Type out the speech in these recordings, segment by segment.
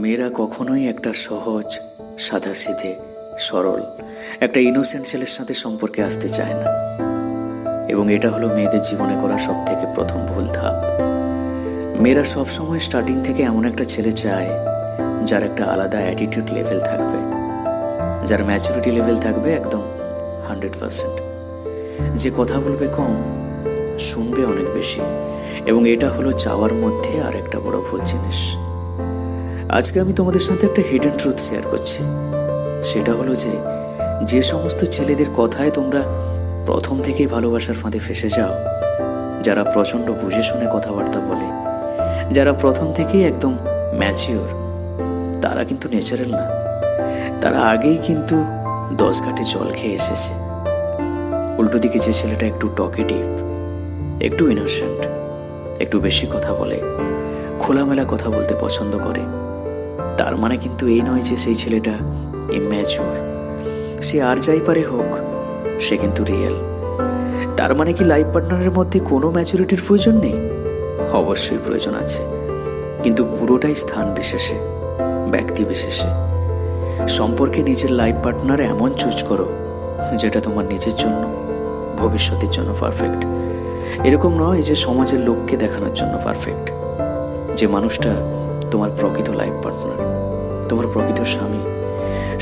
মেয়েরা কখনোই একটা সহজ, সাদাসিধে, সরল, একটা ইনোসেন্ট ছেলের সাথে সম্পর্কে আসতে চায় না। এবং এটা হলো মেয়েদের জীবনে করা সব থেকে প্রথম ভুল ধাপ। মেয়েরা সবসময় স্টার্টিং থেকে এমন একটা ছেলে চায় যার একটা আলাদা অ্যাটিটিউড লেভেল থাকবে, যার ম্যাচুরিটি লেভেল থাকবে একদম 100%, যে কথা বলবে কম, শুনবে অনেক বেশি। এবং এটা হলো চাওয়ার মধ্যে আর একটা বড় ভুল জিনিস। আজকে আমি তোমাদের সাথে একটা হিডেন ট্রুথ শেয়ার করছি। সেটা হলো যে সমস্ত ছেলেদের কথায় তোমরা প্রথম থেকেই ভালোবাসার ফাঁদে ফেসে যাও, যারা প্রচণ্ড বুঝে শুনে কথাবার্তা বলে, যারা প্রথম থেকেই একদম ম্যাচিওর, তারা কিন্তু ন্যাচারাল না। তারা আগেই কিন্তু 10 ঘাটে জল খেয়ে এসেছে। উল্টো দিকে যে ছেলেটা একটু টকেটিভ, একটু ইনোসেন্ট, একটু বেশি কথা বলে, খোলামেলা কথা বলতে পছন্দ করে, তার মানে কিন্তু এই নয় যে সেই ছেলেটা ইম্যাচিওর। সে আর যাই পারে হোক, সে কিন্তু রিয়েল। তার মানে কি লাইফ পার্টনারের মধ্যে কোনো ম্যাচুরিটির প্রয়োজন নেই? অবশ্যই প্রয়োজন আছে, কিন্তু পুরোটাই স্থান বিশেষে, ব্যক্তি বিশেষে। সম্পর্কে নিজের লাইফ পার্টনার এমন চুজ করো যেটা তোমার নিজের জন্য, ভবিষ্যতের জন্য পারফেক্ট। এরকম নয় যে সমাজের লোককে দেখানোর জন্য পারফেক্ট। যে মানুষটা তোমার প্রকৃত লাইফ পার্টনার, তোমার প্রকৃত স্বামী,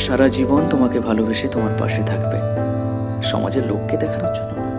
সারা জীবন তোমাকে ভালোবেসে তোমার পাশে থাকবে, সমাজের লোককে দেখানোর জন্য নয়।